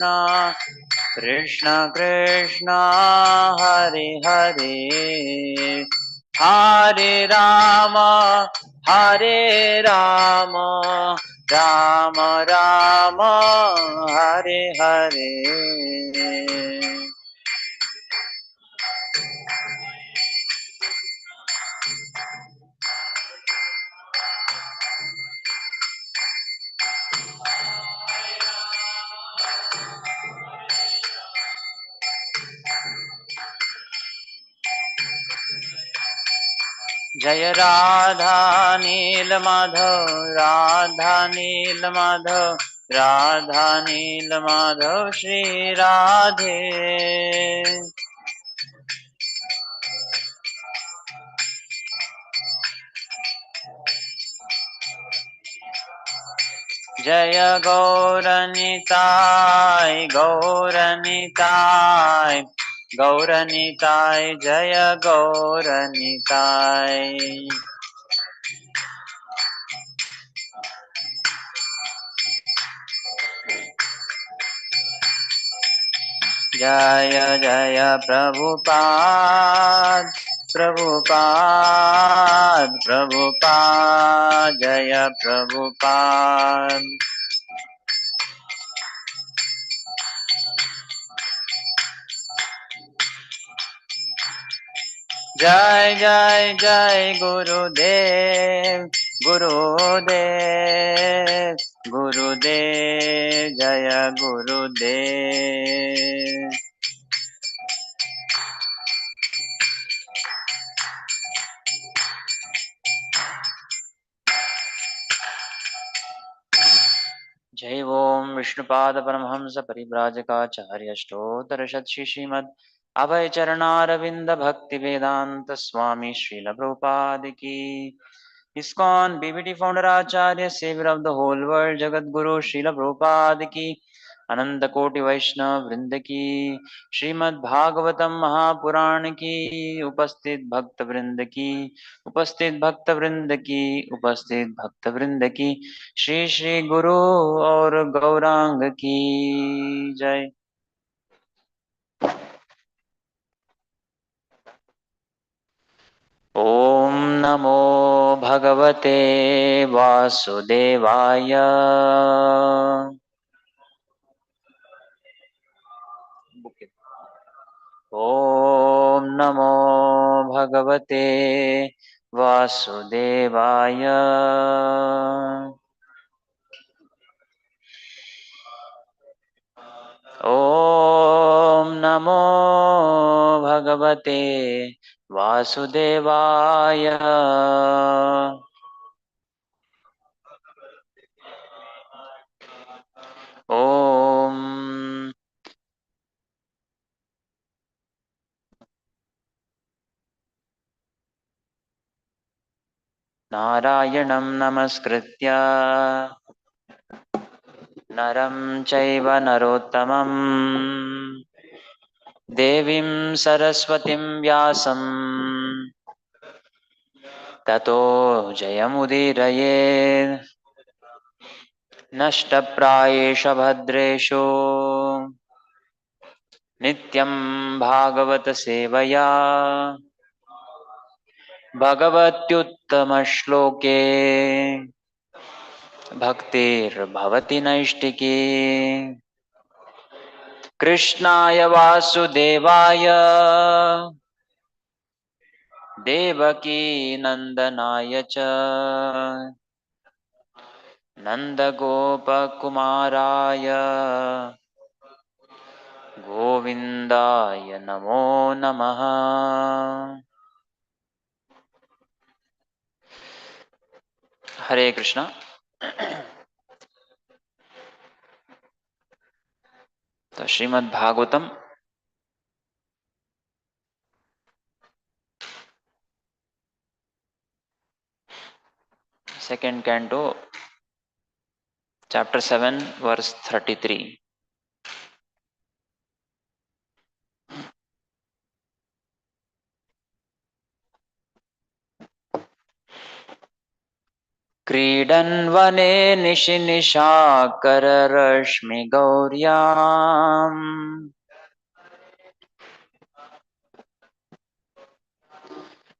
Krishna Krishna Hare Hare Hare Rama Hare Rama Rama Rama Hare Hare जय राधा नील माधव राधा नील माधव राधा नील माधव श्री राधे जय गौरनिताय गौरनिताय गौरनिताय जय गौरनिताय जय जय प्रभुपाद प्रभुपाद प्रभुपाद जय प्रभुपाद जय जय जय गुरुदेव गुरुदेव गुरुदेव जय गुरुदेव जय ओम विष्णुपाद परमहंस परिव्राजकाचार्य स्तोत्र शतशि श्रीमद् अभय चरणारविंद भक्ति वेदांत स्वामी श्रील प्रभुपाद की ISKCON BBT founder acharya saviour of the whole world jagat guru Srila Prabhupada की अनंत कोटि वैष्णव वृंद की श्रीमद् भागवतम महापुराण की उपस्थित भक्त वृंद की उपस्थित भक्त वृंद की उपस्थित भक्त वृंद की श्री श्री गुरु और गौरांग की जय। ओम नमो भगवते वासुदेवाय ओम नमो भगवते वासुदेवाय ओम नमो भगवते वासुदेवाय ओम नारायणं नमस्कृत्य नरं चैव नरोत्तमं देवीं सरस्वतीं व्यासं ततो जयमुदीरयेत् नष्टप्रायेषु भद्रेषु नित्यं भागवत सेवया भगवत्युत्तमश्लोके भक्तिर्भवति नैष्टिकी कृष्णाय वासुदेवाय देवकी नंदनाय च नंदगोपकुमाराय गोविंदाय नमो नमः। हरे कृष्णा। तो Srimad Bhagavatam second canto chapter 7 verse 33। क्रीडन् वने निशिनिशाकररश्मिगौर्याम्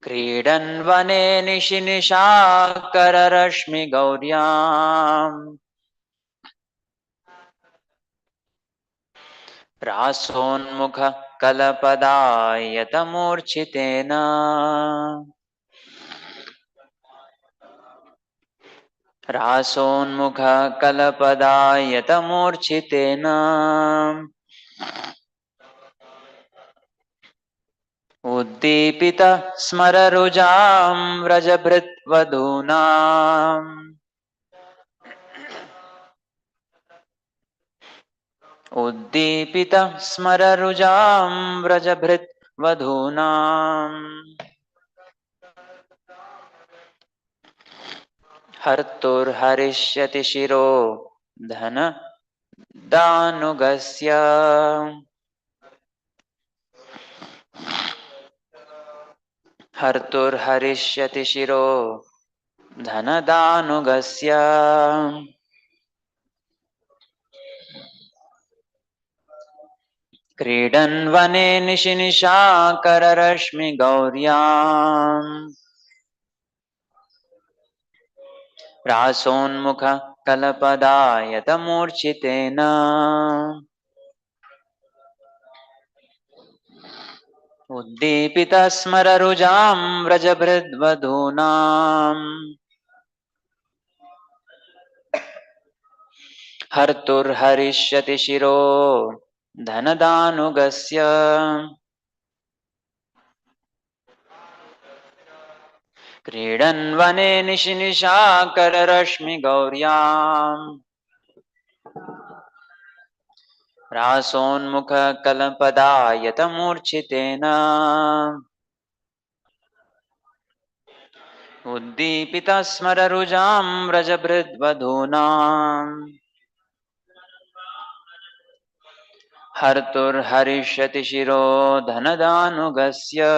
क्रीडन् वने निशिनिशाकररश्मिगौर्याम् रासोन्मुख कलपदायतमूर्छितेन रासोन्मुख कलपदायतमूर्छितेन उद्दीपित स्मररुजां व्रजभृद्वधूनाम् उद्दीपित स्मररुजां व्रजभृद्वधूनाम् हर्तुर्हरिष्यति शिरो धन दानुगस्य हर्तुर्हरिष्यति शिरो धनदानुगस्य क्रीडन् वने निशिनिशाकररश्मिगौर्याम् रासोन्मुख कलपदायतमूर्छितेन उद्दीपित स्मररुजां व्रजभृद्वधूनाम् हर्तुर्हरिष्यति शिरो धनदानुगस्य क्रीडन् वने निशिनिशाकररश्मिगौर्याम् रासोन्मुख कलपदायतमूर्छितेन उद्दीपित स्मररुजां व्रजभृद्वधूनाम् हर्तुर्हरिष्यति शिरो धनदानुगस्य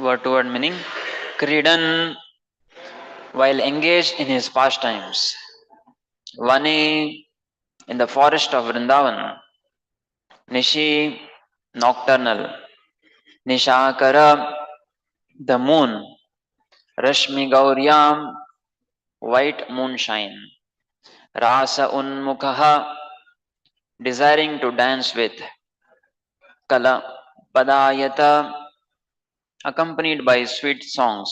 word to word meaning. Kridan, while engaged in his pastimes, Vani, in the forest of Vrindavan, Nishi, nocturnal, Nishakara, the moon, Rashmi Gauryam, white moonshine, Rasa Unmukha, desiring to dance with, Kala Padayata, accompanied by sweet songs,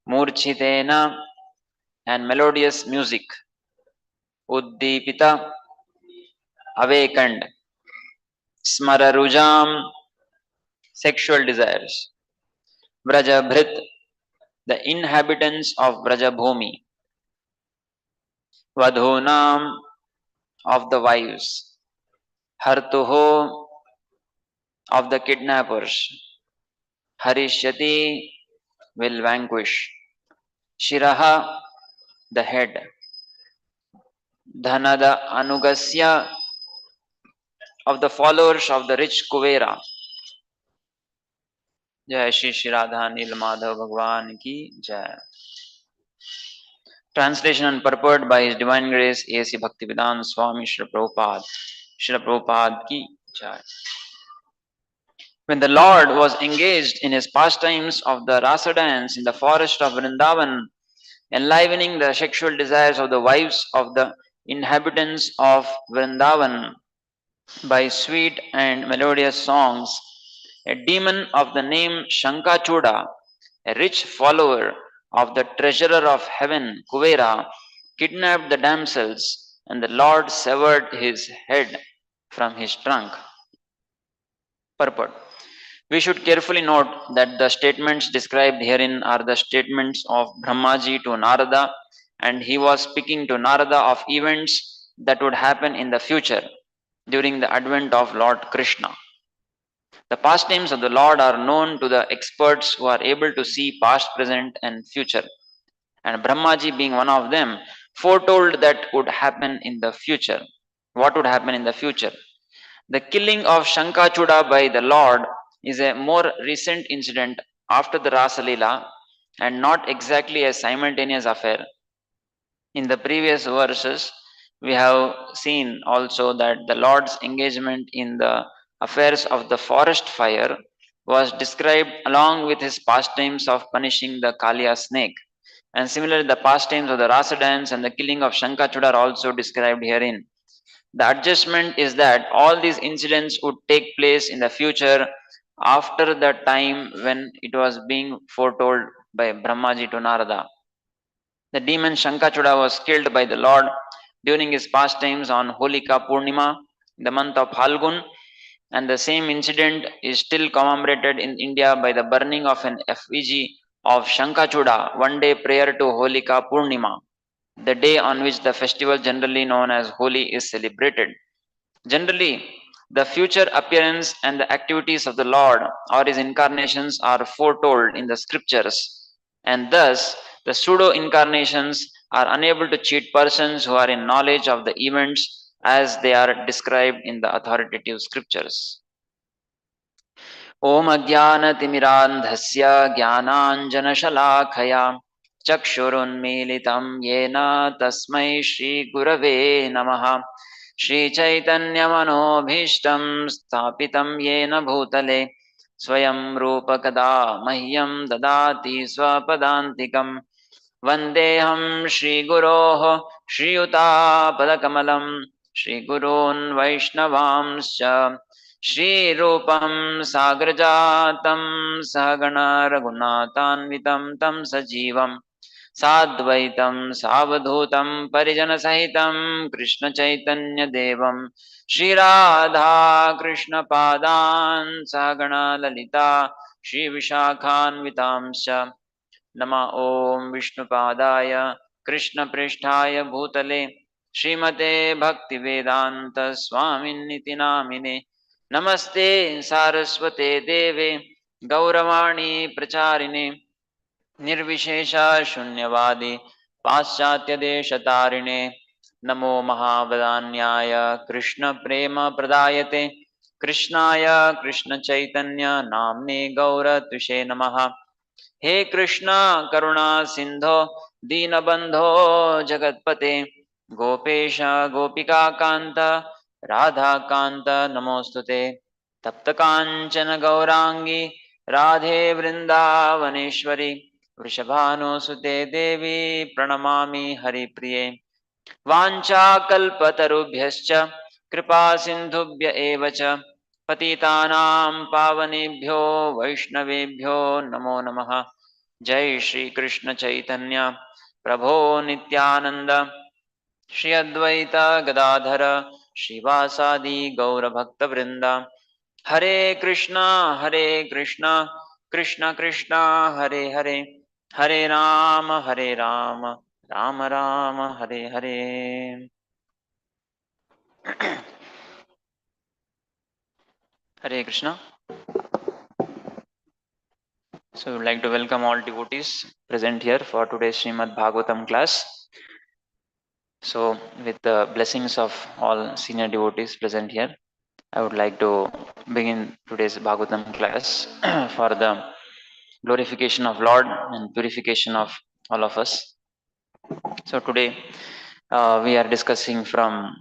Murchitena, and melodious music, Uddipita, awakened, Smararujam, sexual desires, Vrajabhrit, the inhabitants of Vrajabhumi, Vadhunam, of the wives, Hartuho, of the kidnappers, Harishyati, will vanquish, Shiraha, the head, Dhanada Anugasya, of the followers of the rich Kuvera. Jai Shri Shri Radha Nil Madhav Bhagwan Ki Jai. Translation and purport by His Divine Grace A.C. Bhaktivedanta Swami Srila Prabhupada. Srila Prabhupada Ki Jai. When the Lord was engaged in his pastimes of the rasa dance in the forest of Vrindavan, enlivening the sexual desires of the wives of the inhabitants of Vrindavan by sweet and melodious songs, a demon of the name Shankachuda, a rich follower of the treasurer of heaven, Kuvera, kidnapped the damsels, and the Lord severed his head from his trunk. Purport. We should carefully note that the statements described herein are the statements of Brahmaji to Narada, and he was speaking to Narada of events that would happen in the future during the advent of Lord Krishna. The pastimes of the Lord are known to the experts who are able to see past, present, and future. And Brahmaji, being one of them, foretold that would happen in the future. What would happen in the future? The killing of Shankachuda by the Lord is a more recent incident after the Rasalila and not exactly a simultaneous affair. In the previous verses, we have seen also that the Lord's engagement in the affairs of the forest fire was described along with his pastimes of punishing the Kaliya snake. And similarly, the pastimes of the Rasa dance and the killing of Shankachuda are also described herein. The adjustment is that all these incidents would take place in the future after the time when it was being foretold by Brahmaji to Narada. The demon Shankachuda was killed by the Lord during his pastimes on Holika Purnima in the month of Phalgun, and the same incident is still commemorated in India by the burning of an effigy of Shankachuda one day prior to Holika Purnima, the day on which the festival generally known as Holi is celebrated. Generally, the future appearance and the activities of the Lord or his incarnations are foretold in the scriptures, and thus the pseudo incarnations are unable to cheat persons who are in knowledge of the events as they are described in the authoritative scriptures. ॐ अज्ञानतिमिरान्धस्य ज्ञानाञ्जनशलाखया चक्षुरुन्मीलितं येन तस्मै श्रीगुरवे नमः श्रीचैतन्यमनोभीष्टं स्थापितं येन भूतले स्वयं रूपकदा मह्यं ददाति स्वपदान्तिकं वन्देऽहं श्रीगुरोः श्रीयुतापदकमलं श्रीगुरून् वैष्णवांश्च श्रीरूपं साग्रजातं सहगण रघुनाथान्वितं तं सजीवं साद्वैतं सावधूतं परिजनसहितं कृष्णचैतन्यदेवं श्रीराधा कृष्णपादान् सहगण ललिता श्रीविशाखान्वितांश्च नमः ॐ विष्णुपादाय कृष्णपृष्ठाय भूतले श्रीमते भक्तिवेदान्त स्वामिन्निति नामिने नमस्ते सारस्वते देवे गौरवाणी प्रचारिणे निर्विशेष शून्यवादी पाश्चात्यदेशतारिणे नमो महावदान्याय कृष्ण प्रेम प्रदायते कृष्णाय कृष्ण चैतन्य नाम्ने गौरत्विषे नमः हे कृष्ण करुणा सिंधो दीनबंधो जगतपते गोपेश गोपिका कांत राधा कांत नमोस्तुते तप्त कांचन गौरांगी राधे वृंदावनेश्वरी वृषभानुसुते देवी प्रणमामि हरिप्रिये वाञ्छाकल्पतरुभ्यश्च कृपा सिन्धुभ्य एव च पतितानां पावनेभ्यो वैष्णवेभ्यो नमो नमः जय श्री कृष्ण चैतन्य प्रभो नित्यानंद श्री अद्वैत गदाधर श्रीवासादि गौरभक्तवृंद हरे Krishna Krishna Krishna Hare Hare Hare Ram Ram Ram Hare Hare Hare Krishna. So we would like to welcome all devotees present here for today's Srimad Bhagavatam class. So with the blessings of all senior devotees present here, I would like to begin today's Bhagavatam class for the glorification of Lord and purification of all of us. So today we are discussing from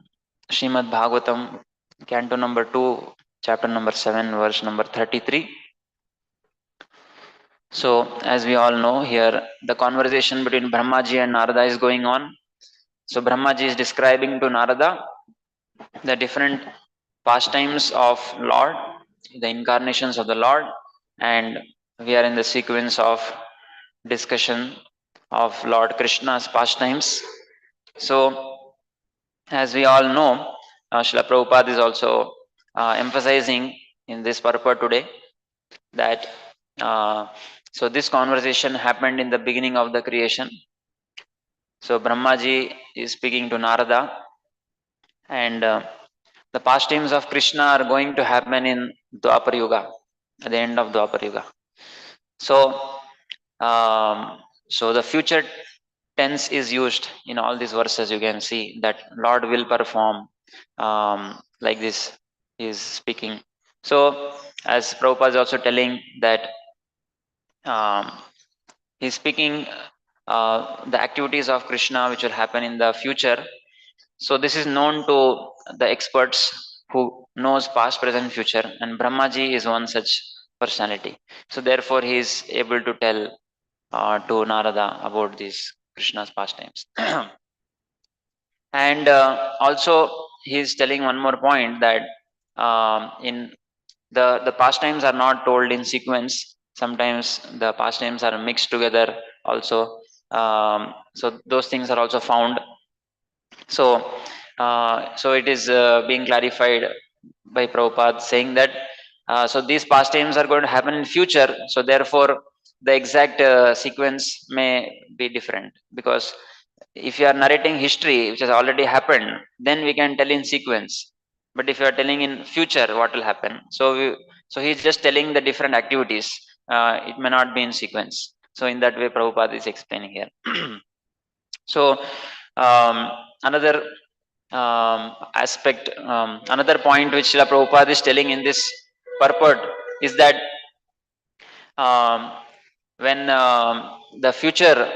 Srimad Bhagavatam, Canto number 2, chapter number 7, verse number 33. So as we all know here, the conversation between Brahmaji and Narada is going on. So Brahmaji is describing to Narada the different pastimes of Lord, the incarnations of the Lord, and we are in the sequence of discussion of Lord Krishna's pastimes. So, as we all know, Srila Prabhupada is also emphasizing in this purport today that so this conversation happened in the beginning of the creation. So Brahmaji is speaking to Narada, and the pastimes of Krishna are going to happen in Dwapar Yuga, at the end of Dwapar Yuga. So, so the future tense is used in all these verses. You can see that Lord will perform, like this. He is speaking. So, as Prabhupada is also telling that um, he is speaking the activities of Krishna which will happen in the future. So this is known to the experts who knows past, present, future, and Brahmaji is one such personality. So therefore, he is able to tell to Narada about these Krishna's pastimes. And also, he is telling one more point that in the pastimes are not told in sequence. Sometimes the pastimes are mixed together. Also, so those things are also found. So, so it is being clarified by Prabhupada saying that so these pastimes are going to happen in future. So therefore, the exact sequence may be different, because if you are narrating history which has already happened, then we can tell in sequence. But if you are telling in future what will happen, so he's just telling the different activities. It may not be in sequence. So in that way, Prabhupada is explaining here. So another aspect, another point which Srila Prabhupada is telling in this purport is that um, when the future,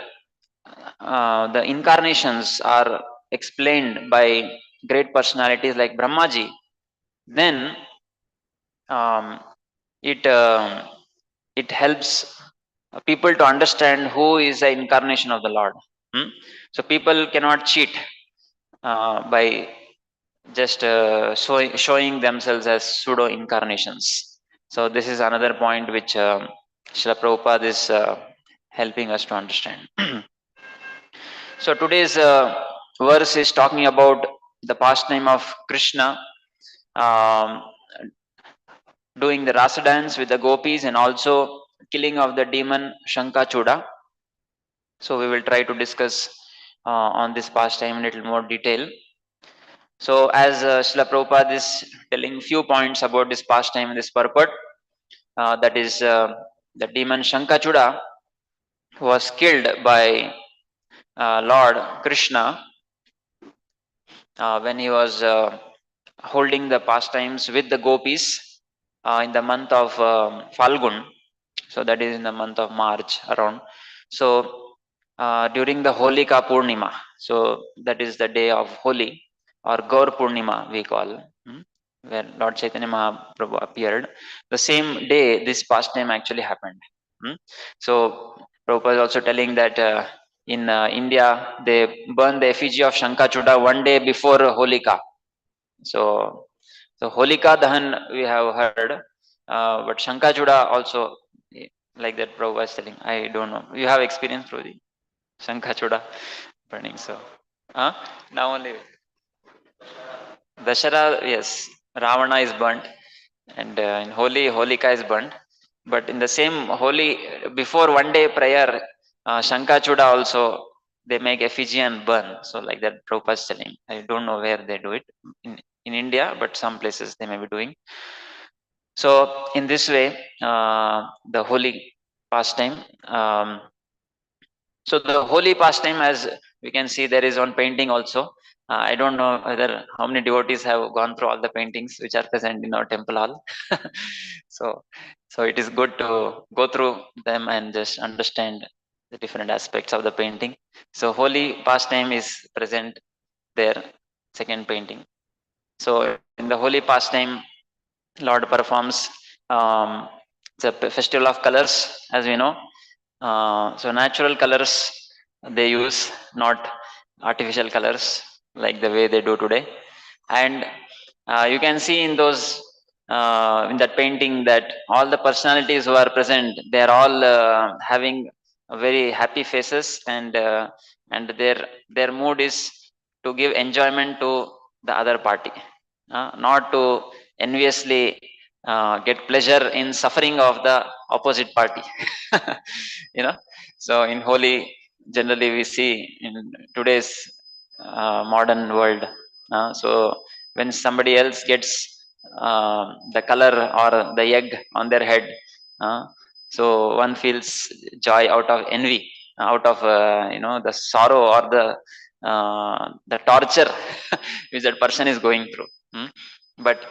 the incarnations are explained by great personalities like Brahmaji, then um, it it helps people to understand who is the incarnation of the Lord. Hmm? So people cannot cheat by just showing themselves as pseudo incarnations. So this is another point which Srila Prabhupada is helping us to understand. So today's verse is talking about the pastime of Krishna, um, doing the rasa dance with the gopis, and also killing of the demon Shankachuda. So we will try to discuss on this pastime in little more detail. So as Srila Prabhupada is telling few points about this pastime and this purport, that is the demon Shankachuda was killed by Lord Krishna when he was holding the pastimes with the gopis in the month of Falgun. So that is in the month of March around. So during the Holika Purnima, so that is the day of Holi, or Gaur Purnima we call, where Lord Chaitanya Mahaprabhu appeared. The same day this pastime actually happened. So Prabhupada is also telling that in India they burn the effigy of Shankachuda one day before Holika. So Holika Dahan we have heard, but Shankachuda also, like that Prabhupada is telling. I don't know. You have experience, Prabhuji? Shankachuda burning. So, now only Dashara, yes, Ravana is burnt, and in Holi, Holika is burnt. But in the same Holi, before one day prayer, Shankachuda also they make effigy and burn. So like that Prabhupada is telling. I don't know where they do it in India, but some places they may be doing. So in this way, the holy pastime. So the holy pastime, as we can see, there is one painting also. I don't know whether how many devotees have gone through all the paintings which are present in our temple hall. so, so it is good to go through them and just understand the different aspects of the painting. So, holy pastime is present there, second painting. So, in the holy pastime, Lord performs. It's a festival of colors, as we know. So natural colors they use, not artificial colors like the way they do today. And you can see in those in that painting that all the personalities who are present, they are all having very happy faces, and their mood is to give enjoyment to the other party, not to enviously get pleasure in suffering of the opposite party. you know so in Holi, generally we see in today's modern world, so when somebody else gets the color or the egg on their head, uh, so one feels joy out of envy, out of the sorrow or the torture which that person is going through. But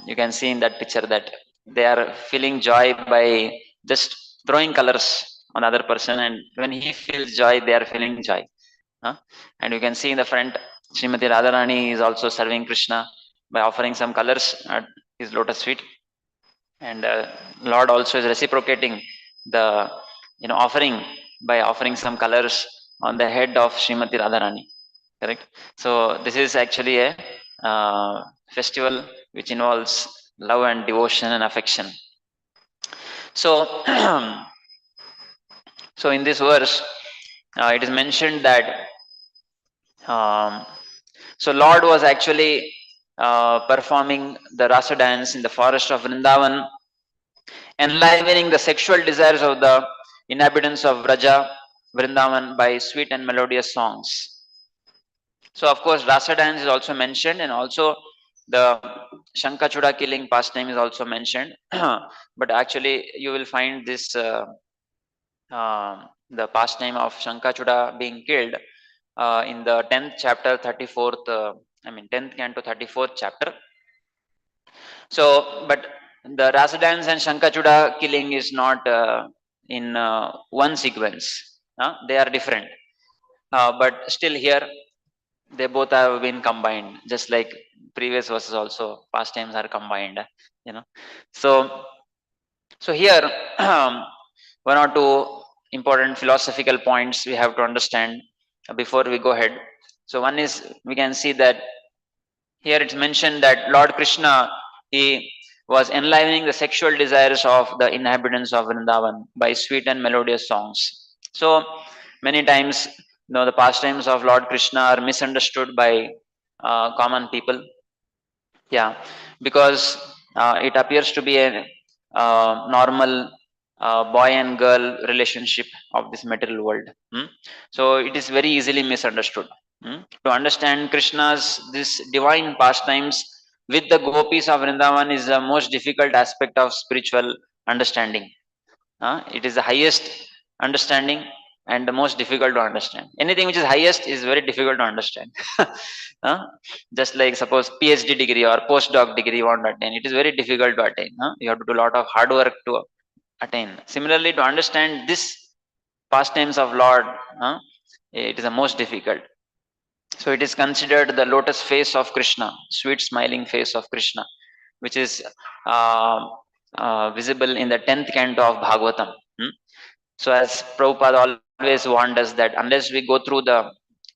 you can see in that picture that they are feeling joy by just throwing colors on the other person, and when he feels joy, they are feeling joy. huh? And you can see in the front, Srimati Radharani is also serving Krishna by offering some colors at his lotus feet, and Lord also is reciprocating the offering by offering some colors on the head of Srimati Radharani. Correct. So this is actually a festival which involves love and devotion and affection. So, so in this verse, it is mentioned that um, so Lord was actually performing the rasa dance in the forest of Vrindavan, enlivening the sexual desires of the inhabitants of Vraja, Vrindavan by sweet and melodious songs. So of course, rasa dance is also mentioned, and also the Shankachuda killing pastime is also mentioned. But actually, you will find this the pastime of Shankachuda being killed in the 10th chapter, 34th. 10th canto, 34th chapter. So, but the rasa dance and Shankachuda killing is not in one sequence. They are different. But still here they both have been combined, just like previous verses also pastimes are combined. you know so so here one or two important philosophical points we have to understand before we go ahead. So one is, we can see that here it's mentioned that Lord Krishna, he was enlivening the sexual desires of the inhabitants of Vrindavan by sweet and melodious songs. So many times, the pastimes of Lord Krishna are misunderstood by common people. Yeah, because it appears to be a normal boy and girl relationship of this material world. So it is very easily misunderstood. To understand Krishna's this divine pastimes with the gopis of Vrindavan is the most difficult aspect of spiritual understanding. It is the highest understanding and the most difficult to understand. Anything which is highest is very difficult to understand. Uh, just like suppose PhD degree or postdoc degree you want to attain, it is very difficult to attain. You have to do a lot of hard work to attain. Similarly, to understand this pastimes of Lord, it is the most difficult. So it is considered the lotus face of Krishna, sweet smiling face of Krishna, which is uh, visible in the 10th canto of Bhagavatam. So as Prabhupada always warned us that unless we go through the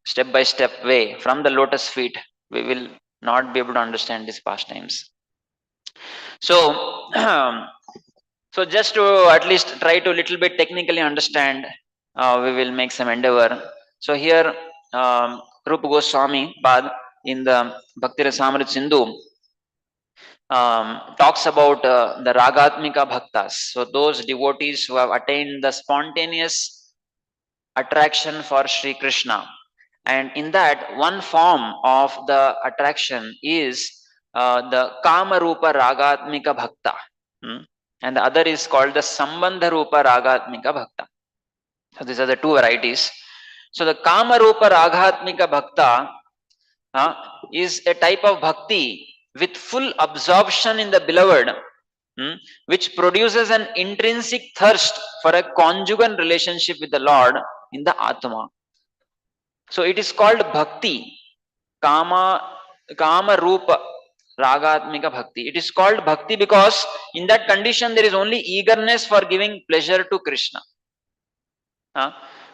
step-by-step way from the lotus feet, we will not be able to understand these pastimes. So, so just to at least try to little bit technically understand, we will make some endeavor. So here, Rupa Goswami Pad in the Bhakti Rasamrita Sindhu talks about the Ragatmika Bhaktas. So those devotees who have attained the spontaneous attraction for Sri Krishna. And in that, one form of the attraction is the Kama Rupa Ragatmika Bhakta. And the other is called the Sambandha Rupa Ragatmika Bhakta. So these are the two varieties. So the Kama Rupa Ragatmika Bhakta is a type of bhakti with full absorption in the beloved, which produces an intrinsic thirst for a conjugal relationship with the Lord in the Atma. So it is called bhakti, kama, kama rupa, ragatmika bhakti. It is called bhakti because in that condition there is only eagerness for giving pleasure to Krishna.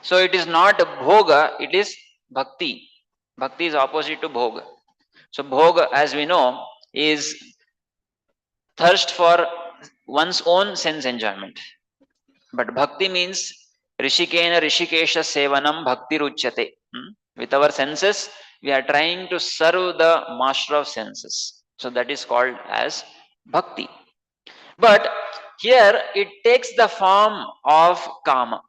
So it is not bhoga, it is bhakti. Bhakti is opposite to bhoga. So bhoga, as we know, is thirst for one's own sense enjoyment. But bhakti means rishikena rishikesha sevanam bhakti ruchyate. With our senses, we are trying to serve the master of senses. So that is called as bhakti. But here it takes the form of kama.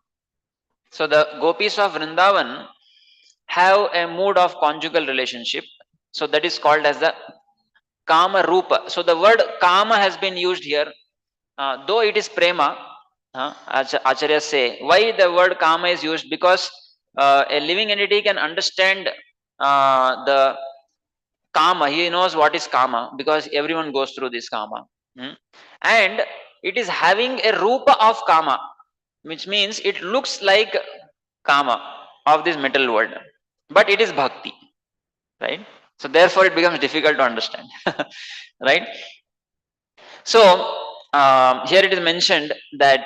So the gopis of Vrindavan have a mood of conjugal relationship. So that is called as the kama rupa. So the word kama has been used here, though it is prema. Acharyas say why the word kama is used, because a living entity can understand the kama. He knows what is kama because everyone goes through this kama, and it is having a rupa of kama, which means it looks like kama of this material world, but it is bhakti, right? So therefore it becomes difficult to understand. Right? So here it is mentioned that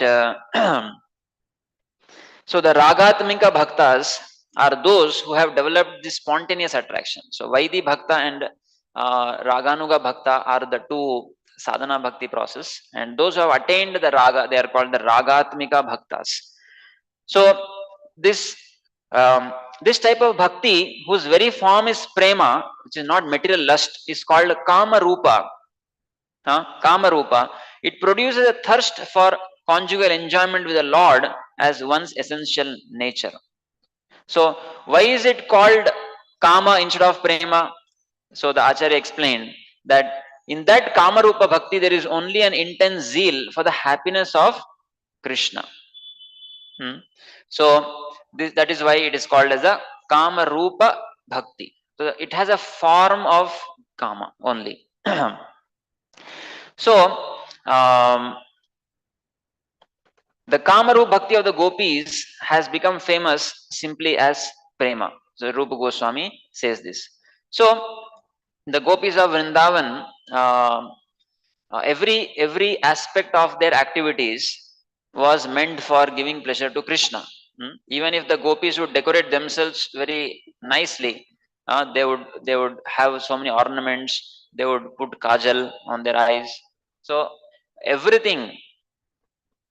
so the ragatmika bhaktas are those who have developed this spontaneous attraction. So Vaidi bhakta and raganuga bhakta are the two sadhana bhakti process, and those who have attained the raga, they are called the ragatmika bhaktas. So this this type of bhakti, whose very form is prema, which is not material lust, is called kama rupa. Kama rupa. It produces a thirst for conjugal enjoyment with the Lord as one's essential nature. So why is it called kama instead of prema? So the Acharya explained that in that kama rupa bhakti there is only an intense zeal for the happiness of Krishna. So that is why it is called as a kama rupa bhakti. So it has a form of kama only. So the Kamaru Bhakti of the gopis has become famous simply as prema. So Rupa Goswami says this. So the gopis of Vrindavan, every aspect of their activities was meant for giving pleasure to Krishna. Even if the gopis would decorate themselves very nicely, they would have so many ornaments. They would put kajal on their eyes. So everything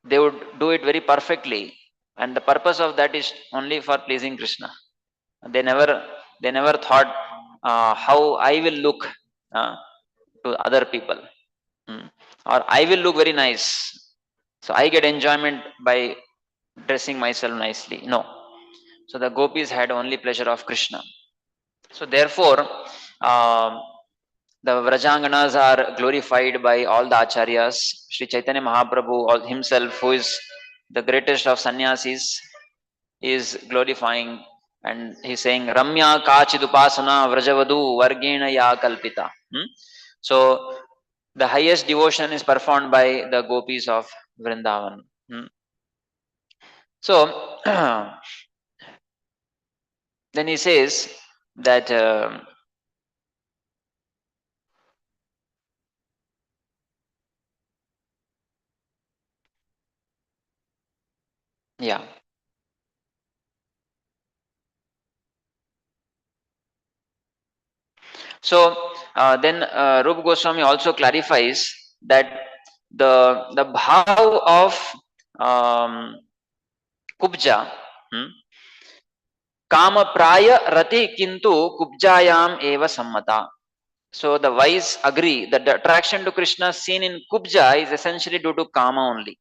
they would do it very perfectly, and the purpose of that is only for pleasing Krishna. They never thought how I will look uh, to other people, or I will look very nice, so I get enjoyment by dressing myself nicely. No. So the gopis had only pleasure of Krishna. So therefore um, the Vrajanganas are glorified by all the acharyas. Sri Chaitanya Mahaprabhu himself, who is the greatest of sannyasis, is glorifying, and he's saying Ramya Kachidupasana Vrajavadu Vargena Ya Kalpita. So the highest devotion is performed by the gopis of Vrindavan. So then he says that yeah. So then Rupa Goswami also clarifies that the bhav of kubja, kama praya rati kintu kubjayam eva sammata. So the wise agree that the attraction to Krishna seen in kubja is essentially due to kama only.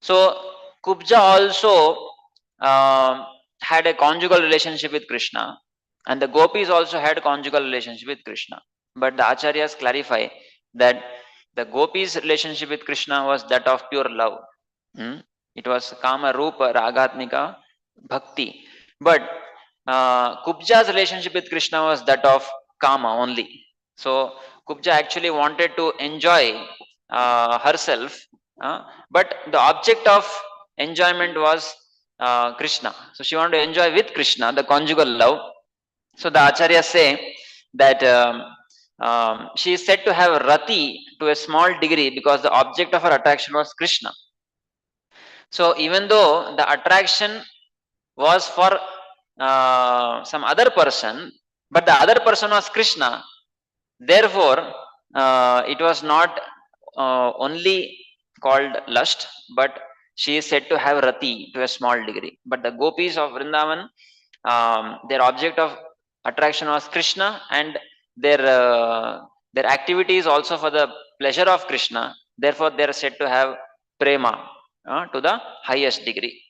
So kubja also had a conjugal relationship with Krishna, and the gopis also had conjugal relationship with Krishna. But the acharyas clarify that the gopis' relationship with Krishna was that of pure love. It was kama rupa ragatmika bhakti. But Kubja's relationship with Krishna was that of kama only. So Kubja actually wanted to enjoy herself, but the object of enjoyment was Krishna. So she wanted to enjoy with Krishna, the conjugal love. So the acharyas say that she is said to have rati to a small degree because the object of her attraction was Krishna. So even though the attraction was for some other person, but the other person was Krishna, therefore it was not only called lust, but she is said to have rati to a small degree. But the gopis of Vrindavan, their object of attraction was Krishna, and their their activity is also for the pleasure of Krishna. Therefore, they are said to have prema to the highest degree.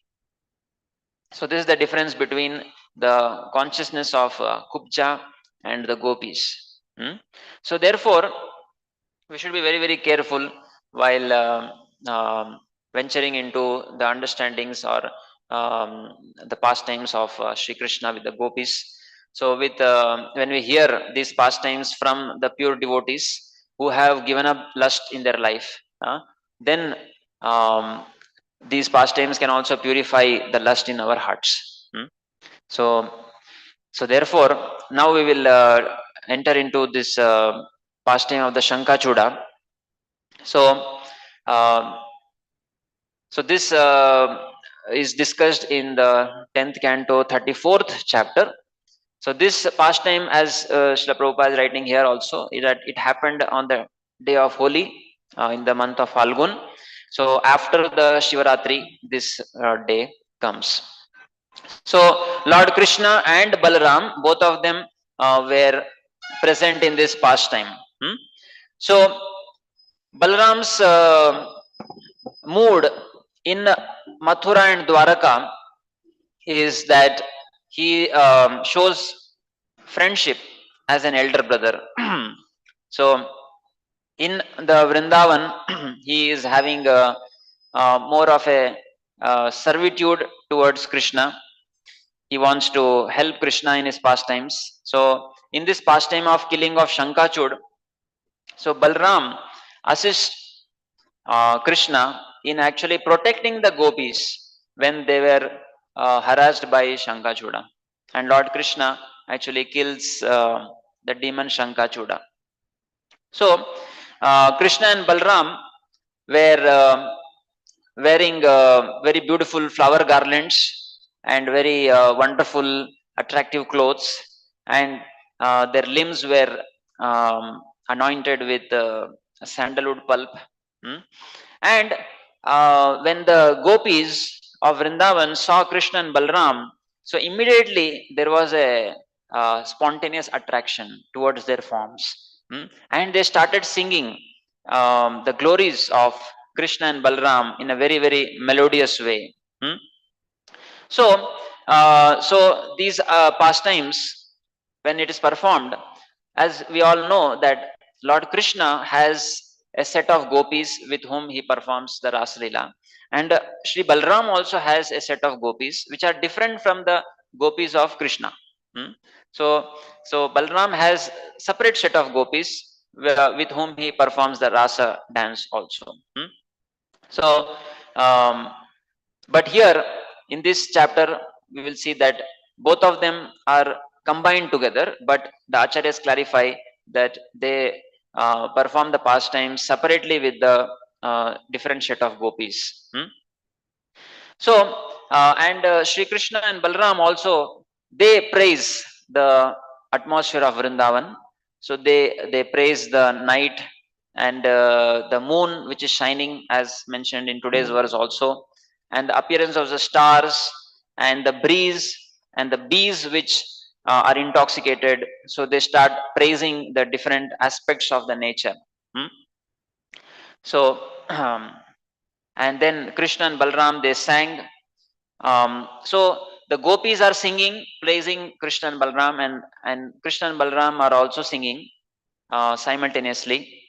So this is the difference between the consciousness of Kubja and the gopis. So therefore, we should be very very careful while venturing into the understandings or the pastimes of Sri Krishna with the gopis. So with when we hear these pastimes from the pure devotees who have given up lust in their life, then these pastimes can also purify the lust in our hearts. So so therefore, now we will enter into this pastime of the Shankachuda. So, uh, so this is discussed in the 10th canto, 34th chapter. So this pastime, as Srila Prabhupada is writing here also, is that it happened on the day of Holi in the month of Falgun. So after the Shivaratri, this day comes. So Lord Krishna and Balaram, both of them were present in this pastime. So Balaram's mood in Mathura and Dwaraka is that he shows friendship as an elder brother. So in the Vrindavan, he is having more of a servitude towards Krishna. He wants to help Krishna in his pastimes. So in this pastime of killing of Shankachud, so Balram assists Krishna in actually protecting the gopis when they were harassed by Shankachuda. And Lord Krishna actually kills the demon Shankachuda. So Krishna and Balram were wearing very beautiful flower garlands and very wonderful, attractive clothes, and their limbs were anointed with sandalwood pulp. And when the gopis of Vrindavan saw Krishna and Balram, so immediately there was a spontaneous attraction towards their forms. And they started singing the glories of Krishna and Balram in a very, very melodious way. So, so these pastimes, when it is performed, as we all know that Lord Krishna has a set of gopis with whom he performs the Ras Leela, and Sri Balram also has a set of gopis which are different from the gopis of Krishna. So, so Balram has separate set of gopis with whom he performs the Rasa dance also. So, but here in this chapter, we will see that both of them are combined together, but the acharyas clarify that they perform the pastimes separately with the different set of gopis. So, and Sri Krishna and Balram also, they praise the atmosphere of Vrindavan. So they praise the night and the moon which is shining, as mentioned in today's verse also, and the appearance of the stars and the breeze and the bees which are intoxicated. So they start praising the different aspects of the nature. So and then Krishna and Balram, they sang. So the gopis are singing, praising Krishna and Balram, and Krishna and Balram are also singing simultaneously,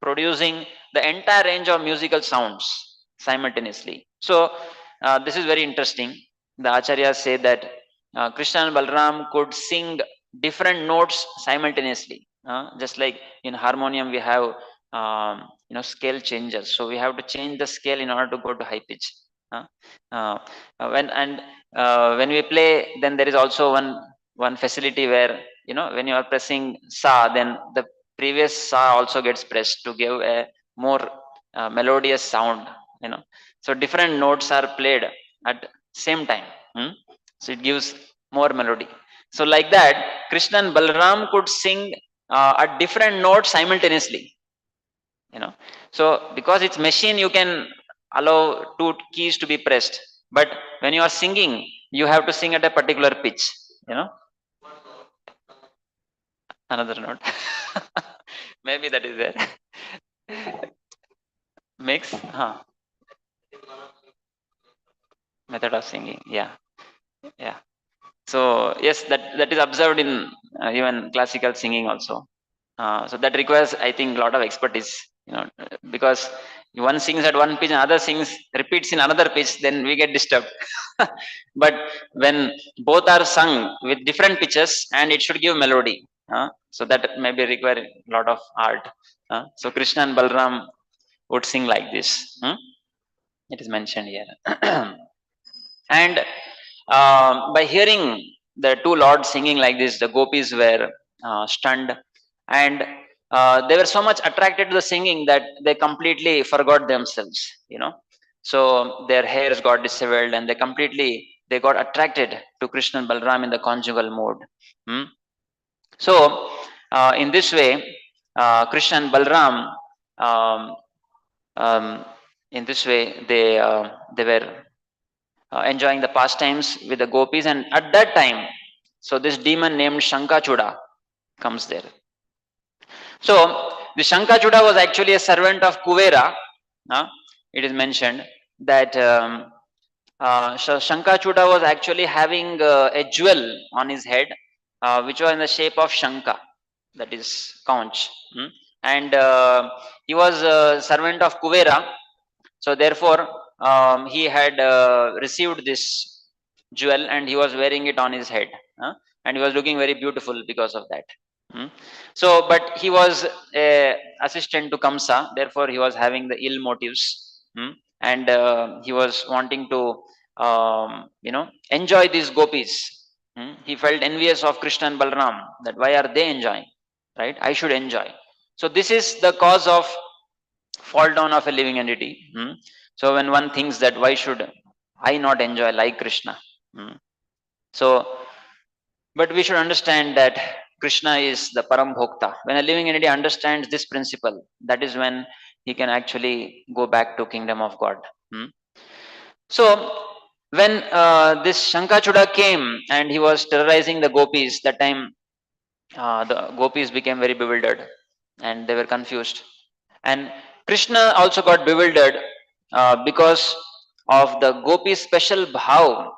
producing the entire range of musical sounds simultaneously. So this is very interesting. The acharyas say that Krishna and Balram could sing different notes simultaneously. Just like in harmonium, we have scale changes. So we have to change the scale in order to go to high pitch. Uh, uh, when we play, then there is also one facility where when you are pressing sa, then the previous sa also gets pressed to give a more melodious sound. So different notes are played at same time. Hmm? So it gives more melody. So like that, Krishna and Balram could sing at different notes simultaneously. So because it's machine, you can allow two keys to be pressed, but when you are singing, you have to sing at a particular pitch. you know Another note. Maybe that is there. Mix, method of singing. Yeah, yeah. So yes, that is observed in even classical singing also. So that requires, I think, a lot of expertise, because one sings at one pitch and other sings repeats in another pitch, then we get disturbed. But when both are sung with different pitches, and it should give melody, so that maybe require a lot of art. So Krishna and Balram would sing like this. It is mentioned here. And by hearing the two lords singing like this, the gopis were stunned, and they were so much attracted to the singing that they completely forgot themselves. So their hairs got disheveled, and they got attracted to Krishna and Balram in the conjugal mode. Hmm? So in this way, Krishna and Balram, um, um, in this way, they were enjoying the pastimes with the gopis. And at that time, so this demon named Shankachuda comes there. So the Shankachuda was actually a servant of Kuvera. It is mentioned that Shankachuda was actually having a jewel on his head, which was in the shape of Shanka, that is conch. And he was a servant of Kuvera. So therefore, he had received this jewel, and he was wearing it on his head, and he was looking very beautiful because of that. So, but he was a assistant to Kamsa, therefore he was having the ill motives, and he was wanting to, enjoy these gopis. He felt envious of Krishna and Balram, that why are they enjoying, right? I should enjoy. So this is the cause of fall down of a living entity. So when one thinks that why should I not enjoy like Krishna? So, but we should understand that Krishna is the Param Bhokta. When a living entity understands this principle, that is when he can actually go back to kingdom of God. So when this Shankachuda came and he was terrorizing the gopis, that time the gopis became very bewildered and they were confused. And Krishna also got bewildered because of the gopi's special bhav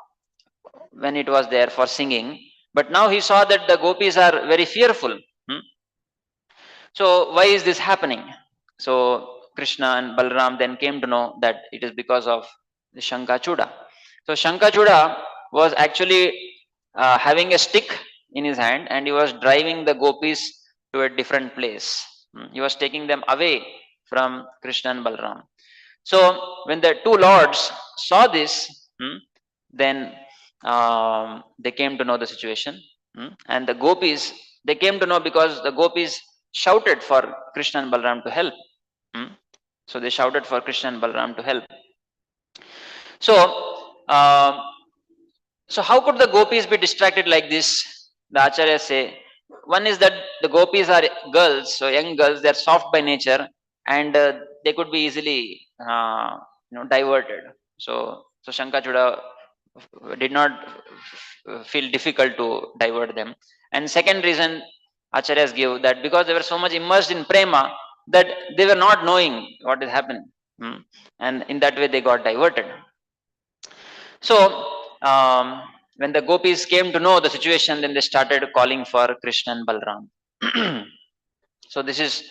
when it was there for singing. But now he saw that the gopis are very fearful. So why is this happening? So Krishna and Balram then came to know that it is because of the Shankachuda. So Shankachuda was actually having a stick in his hand, and he was driving the gopis to a different place. He was taking them away from Krishna and Balram. So when the two lords saw this, then they came to know the situation. And the gopis, they came to know because the gopis shouted for Krishna and Balram to help. So they shouted for Krishna and Balram to help. So, so how could the gopis be distracted like this? The acharyas say, one is that the gopis are girls, so young girls, they are soft by nature, and they could be easily, diverted. So Shankachuda did not feel difficult to divert them. And second reason, acharyas give that because they were so much immersed in prema that they were not knowing what is happening, and in that way they got diverted. So when the gopis came to know the situation, then they started calling for Krishna and Balram. So this is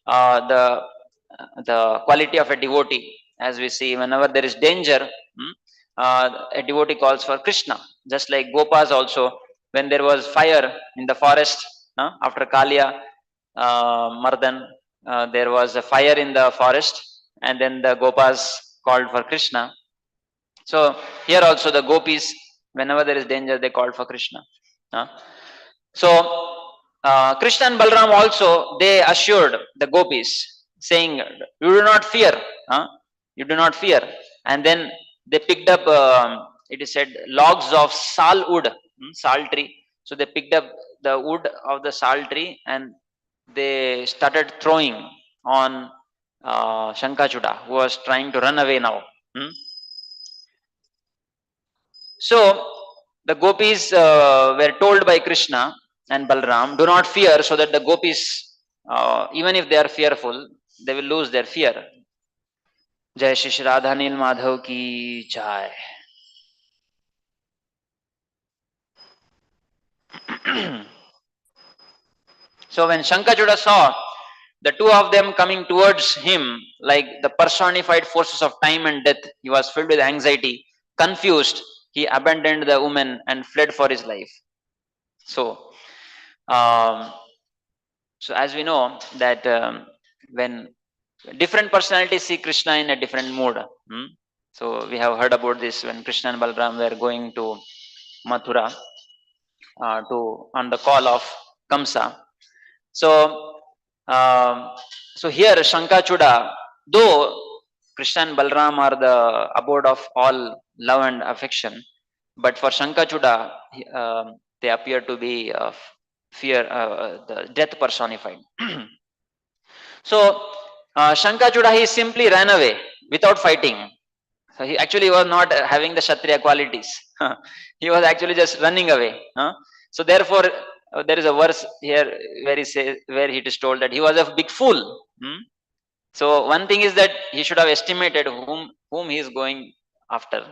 the quality of a devotee. As we see, whenever there is danger, a devotee calls for Krishna. Just like Gopas also, when there was fire in the forest after Kalia Mardan, there was a fire in the forest, and then the Gopas called for Krishna. So here also the gopis, whenever there is danger, they called for Krishna. So Krishna and Balram also, they assured the gopis, saying, "You do not fear, you do not fear." And then they picked up, it is said, logs of sal wood, sal tree. So they picked up the wood of the sal tree and they started throwing on Shankachuda, who was trying to run away now. So the gopis were told by Krishna and Balram, do not fear, so that the gopis, even if they are fearful, they will lose their fear. Jai Shri Radha Nil Madhav ki jai. So when Shankachuda saw the two of them coming towards him like the personified forces of time and death, he was filled with anxiety, confused. He abandoned the woman and fled for his life. So, so as we know that when different personalities see Krishna in a different mood. So we have heard about this when Krishna and Balram were going to Mathura to on the call of Kamsa. So, so here Shankachuda, though Krishna and Balram are the abode of all love and affection, but for Shankachuda, they appear to be fear, the death personified. So Shankachuda, he simply ran away without fighting. So he actually was not having the Kshatriya qualities. He was actually just running away. So therefore, there is a verse here where it is told that he was a big fool. So one thing is that he should have estimated whom he is going after.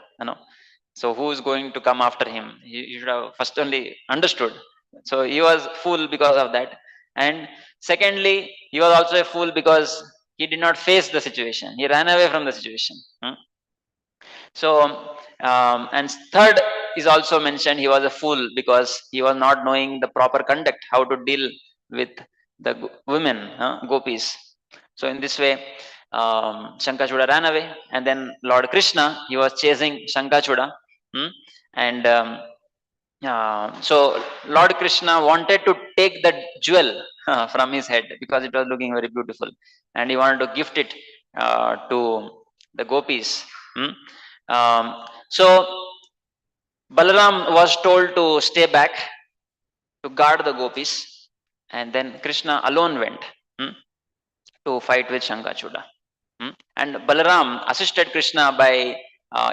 So who is going to come after him? He should have first only understood. So he was fool because of that. And secondly, he was also a fool because he did not face the situation. He ran away from the situation. So, and third is also mentioned, he was a fool because he was not knowing the proper conduct, how to deal with the women, gopis. So in this way, Shankachuda ran away, and then Lord Krishna, he was chasing Shankachuda, and so Lord Krishna wanted to take the jewel from his head because it was looking very beautiful, and he wanted to gift it to the gopis. So Balaram was told to stay back to guard the gopis, and then Krishna alone went to fight with Shankachuda. And Balaram assisted Krishna by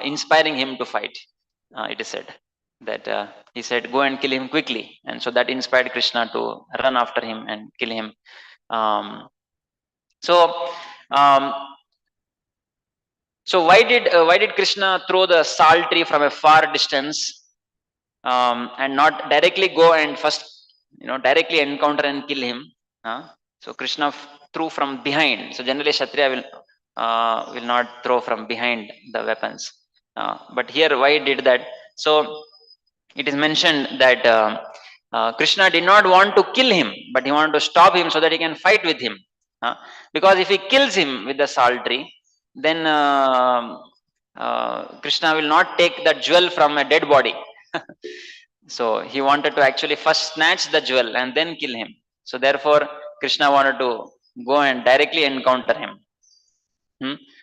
inspiring him to fight. It is said that he said, "Go and kill him quickly," and so that inspired Krishna to run after him and kill him. So why did Krishna throw the sal tree from a far distance and not directly go and first directly encounter and kill him? So Krishna threw from behind. So generally Kshatriya will not throw from behind the weapons. But here why did that? So it is mentioned that Krishna did not want to kill him, but he wanted to stop him so that he can fight with him. Because if he kills him with the sal tree, then Krishna will not take the jewel from a dead body. So he wanted to actually first snatch the jewel and then kill him. So therefore, Krishna wanted to go and directly encounter him.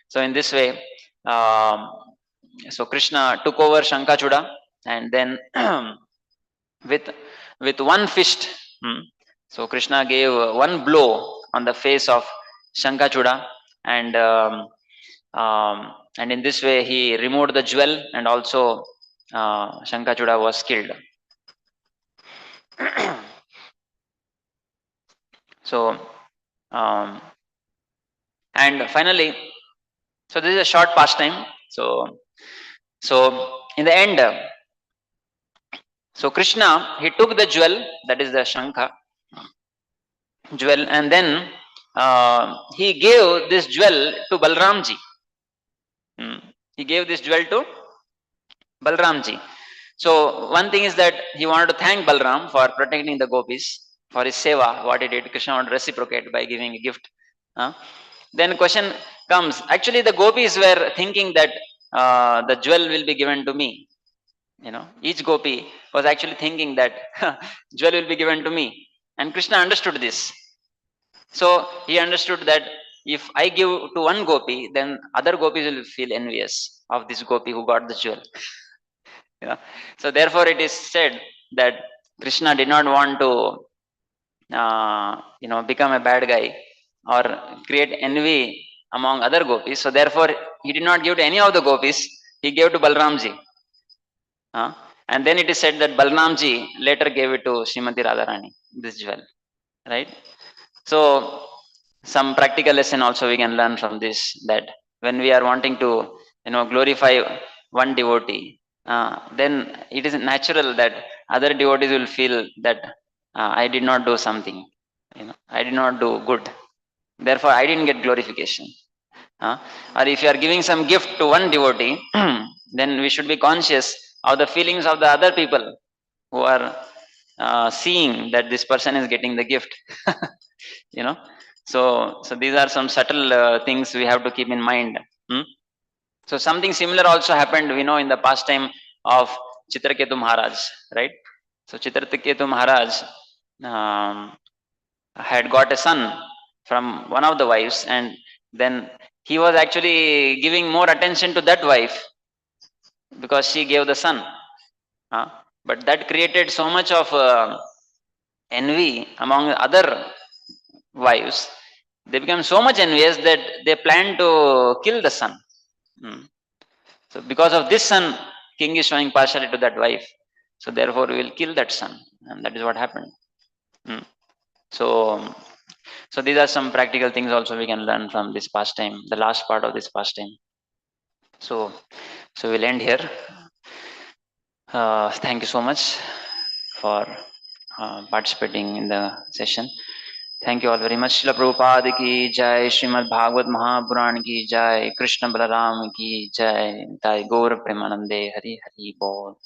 So in this way, so Krishna took over Shankachuda, and then with one fist, so Krishna gave one blow on the face of Shankachuda, and in this way he removed the jewel, and also Shankachuda was killed. So and finally, so this is a short pastime. So in the end, so Krishna, he took the jewel, that is the Shankha jewel, and then he gave this jewel to Balramji. He gave this jewel to Balramji. So one thing is that he wanted to thank Balram for protecting the gopis, for his seva, what he did. Krishna wanted to reciprocate by giving a gift. Uh, then question comes, actually the gopis were thinking that the jewel will be given to me. Each gopi was actually thinking that jewel will be given to me. And Krishna understood this. So he understood that if I give to one gopi, then other gopis will feel envious of this gopi who got the jewel. So therefore it is said that Krishna did not want to become a bad guy or create envy among other gopis. So therefore he did not give to any of the gopis. He gave to Balramji. And then it is said that Balramji later gave it to Srimati Radharani, this jewel. Right? So some practical lesson also we can learn from this, that when we are wanting to glorify one devotee, then it is natural that other devotees will feel that I did not do something, I did not do good, therefore I didn't get glorification. Or if you are giving some gift to one devotee, then we should be conscious of the feelings of the other people who are seeing that this person is getting the gift. you know so these are some subtle things we have to keep in mind. So something similar also happened, we know, in the pastime of Chitraketu Maharaj, right? So Chitraketu Maharaj um, had got a son from one of the wives, and then he was actually giving more attention to that wife because she gave the son. But that created so much of envy among other wives. They became so much envious that they planned to kill the son. So because of this son, king is showing partiality to that wife. So therefore we will kill that son. And that is what happened. So so these are some practical things also we can learn from this pastime, the last part of this pastime. So we'll end here. Thank you so much for participating in the session. Thank you all very much. Srila Prabhupada ki jai, Srimad Bhagavat Mahapuran ki jai, Krishna Balaram ki jai, Jai Gaur Premanande, Hari Hari Bol.